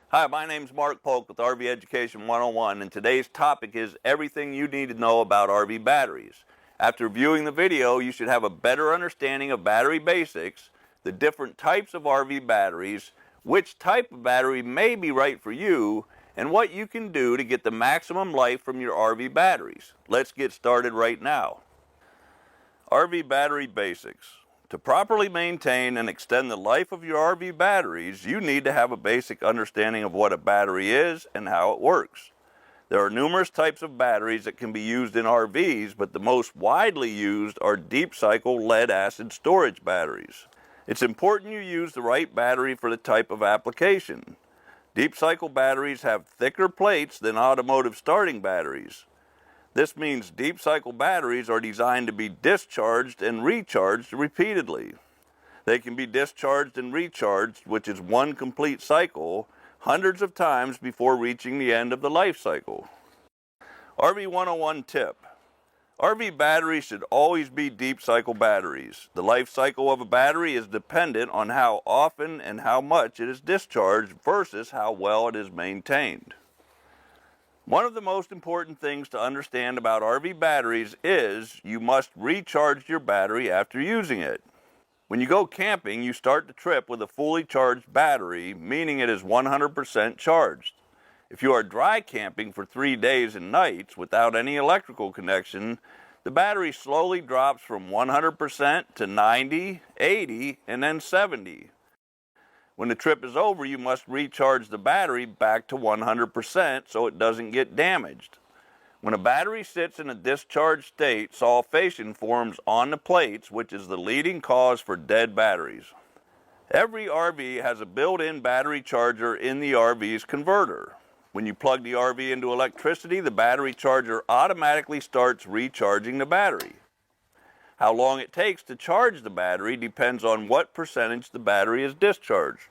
Hi, my name's Mark Polk with RV Education 101, and today's topic is everything you need to know about RV batteries. After viewing the video, you should have a better understanding of battery basics, the different types of RV batteries, which type of battery may be right for you, and what you can do to get the maximum life from your RV batteries. Let's get started right now. RV battery basics. To properly maintain and extend the life of your RV batteries, you need to have a basic understanding of what a battery is and how it works. There are numerous types of batteries that can be used in RVs, but the most widely used are deep cycle lead-acid storage batteries. It's important you use the right battery for the type of application. Deep cycle batteries have thicker plates than automotive starting batteries. This means deep cycle batteries are designed to be discharged and recharged repeatedly. They can be discharged and recharged, which is one complete cycle, hundreds of times before reaching the end of the life cycle. RV 101 tip. RV batteries should always be deep cycle batteries. The life cycle of a battery is dependent on how often and how much it is discharged versus how well it is maintained. One of the most important things to understand about RV batteries is you must recharge your battery after using it. When you go camping, you start the trip with a fully charged battery, meaning it is 100% charged. If you are dry camping for 3 days and nights without any electrical connection, the battery slowly drops from 100% to 90, 80, and then 70. When the trip is over, you must recharge the battery back to 100% so it doesn't get damaged. When a battery sits in a discharged state, sulfation forms on the plates, which is the leading cause for dead batteries. Every RV has a built-in battery charger in the RV's converter. When you plug the RV into electricity, the battery charger automatically starts recharging the battery. How long it takes to charge the battery depends on what percentage the battery is discharged.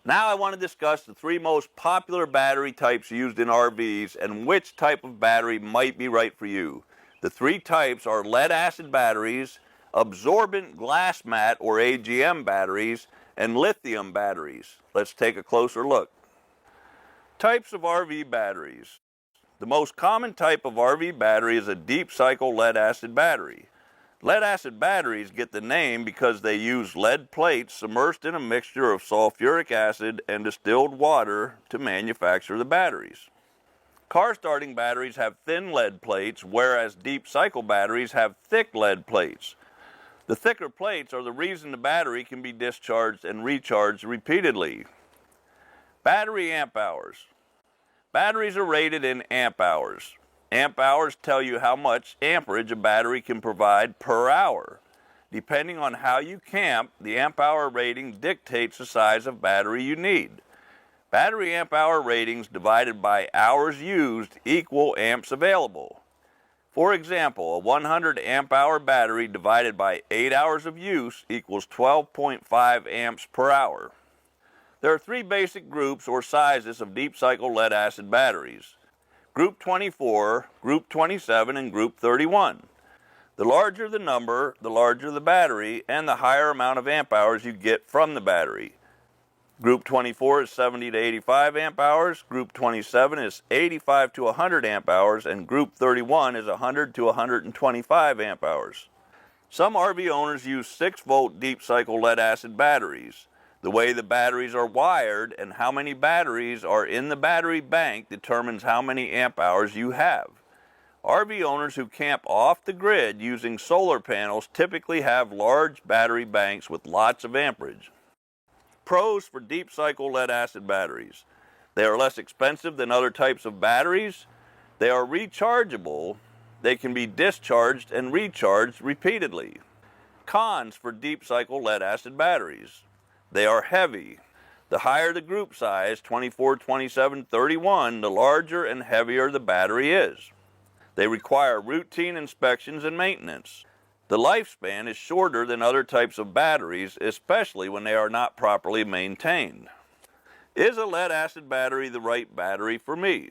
Now I want to discuss the 3 most popular battery types used in RVs and which type of battery might be right for you. The 3 types are lead-acid batteries, absorbent glass mat or AGM batteries, and lithium batteries. Let's take a closer look. Types of RV batteries. The most common type of RV battery is a deep cycle lead-acid battery. Lead-acid batteries get the name because they use lead plates submerged in a mixture of sulfuric acid and distilled water to manufacture the batteries. Car starting batteries have thin lead plates, whereas deep cycle batteries have thick lead plates. The thicker plates are the reason the battery can be discharged and recharged repeatedly. Battery amp hours. Batteries are rated in amp hours. Amp hours tell you how much amperage a battery can provide per hour. Depending on how you camp, the amp hour rating dictates the size of battery you need. Battery amp hour ratings divided by hours used equal amps available. For example, a 100 amp hour battery divided by 8 hours of use equals 12.5 amps per hour. There are 3 basic groups or sizes of deep cycle lead-acid batteries. Group 24, Group 27, and Group 31. The larger the number, the larger the battery, and the higher amount of amp hours you get from the battery. Group 24 is 70 to 85 amp hours, Group 27 is 85 to 100 amp hours, and Group 31 is 100 to 125 amp hours. Some RV owners use 6-volt deep cycle lead-acid batteries. The way the batteries are wired and how many batteries are in the battery bank determines how many amp hours you have. RV owners who camp off the grid using solar panels typically have large battery banks with lots of amperage. Pros for deep cycle lead-acid batteries. They are less expensive than other types of batteries. They are rechargeable. They can be discharged and recharged repeatedly. Cons for deep cycle lead-acid batteries. They are heavy. The higher the group size, 24, 27, 31, the larger and heavier the battery is. They require routine inspections and maintenance. The lifespan is shorter than other types of batteries, especially when they are not properly maintained. Is a lead-acid battery the right battery for me?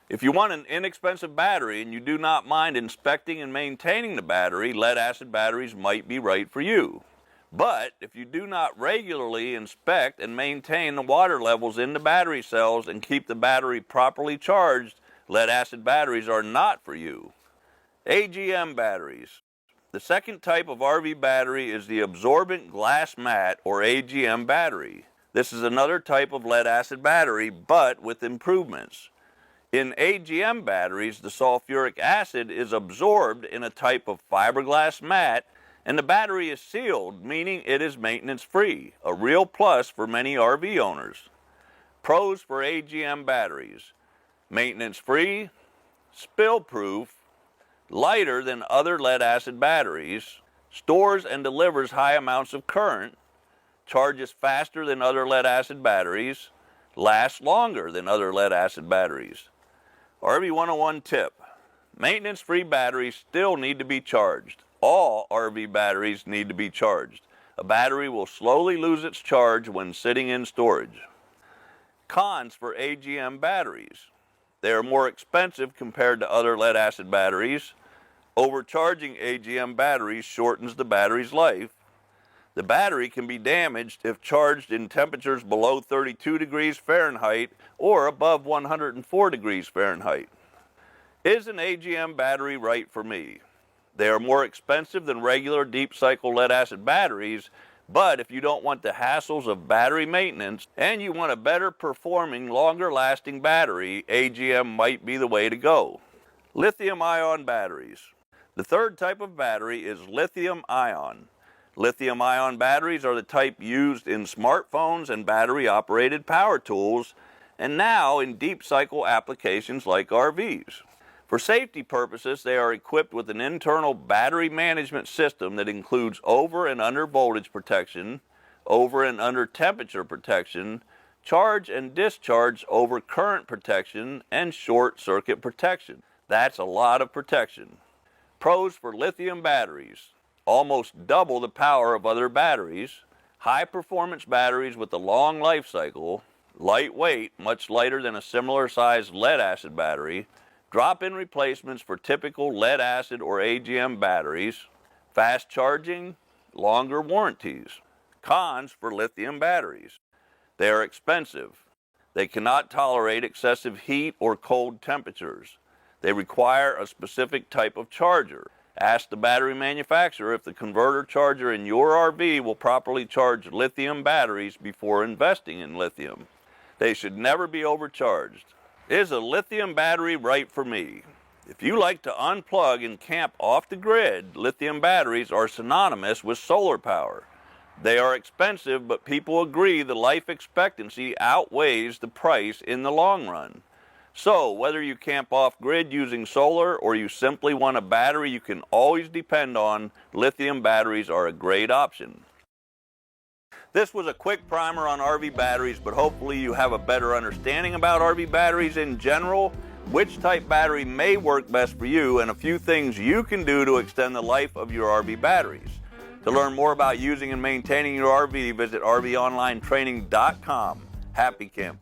If you want an inexpensive battery and you do not mind inspecting and maintaining the battery, lead-acid batteries might be right for you. But if you do not regularly inspect and maintain the water levels in the battery cells and keep the battery properly charged, lead-acid batteries are not for you. AGM batteries. The second type of RV battery is the absorbent glass mat, or AGM battery. This is another type of lead-acid battery, but with improvements. In AGM batteries, the sulfuric acid is absorbed in a type of fiberglass mat, and the battery is sealed, meaning it is maintenance-free, a real plus for many RV owners. Pros for AGM batteries: maintenance-free, spill-proof, lighter than other lead-acid batteries, stores and delivers high amounts of current, charges faster than other lead-acid batteries, lasts longer than other lead-acid batteries. RV 101 tip: maintenance-free batteries still need to be charged. All RV batteries need to be charged. A battery will slowly lose its charge when sitting in storage. Cons for AGM batteries: they are more expensive compared to other lead-acid batteries. Overcharging AGM batteries shortens the battery's life. The battery can be damaged if charged in temperatures below 32 degrees Fahrenheit or above 104 degrees Fahrenheit. Is an AGM battery right for me? They are more expensive than regular deep cycle lead-acid batteries, but if you don't want the hassles of battery maintenance and you want a better performing, longer lasting battery, AGM might be the way to go. Lithium-ion batteries. The third type of battery is lithium-ion. Lithium-ion batteries are the type used in smartphones and battery-operated power tools, and now in deep cycle applications like RVs. For safety purposes, they are equipped with an internal battery management system that includes over and under voltage protection, over and under temperature protection, charge and discharge over current protection, and short circuit protection. That's a lot of protection. Pros for lithium batteries: almost double the power of other batteries, high performance batteries with a long life cycle, lightweight, much lighter than a similar sized lead acid battery, drop-in replacements for typical lead acid or AGM batteries, fast charging, longer warranties. Cons for lithium batteries: they are expensive. They cannot tolerate excessive heat or cold temperatures. They require a specific type of charger. Ask the battery manufacturer if the converter charger in your RV will properly charge lithium batteries before investing in lithium. They should never be overcharged. Is a lithium battery right for me? If you like to unplug and camp off the grid, lithium batteries are synonymous with solar power. They are expensive, but people agree the life expectancy outweighs the price in the long run. So, whether you camp off grid using solar or you simply want a battery you can always depend on, lithium batteries are a great option. This was a quick primer on RV batteries, but hopefully you have a better understanding about RV batteries in general, which type battery may work best for you, and a few things you can do to extend the life of your RV batteries. To learn more about using and maintaining your RV, visit RVOnlineTraining.com. Happy camping.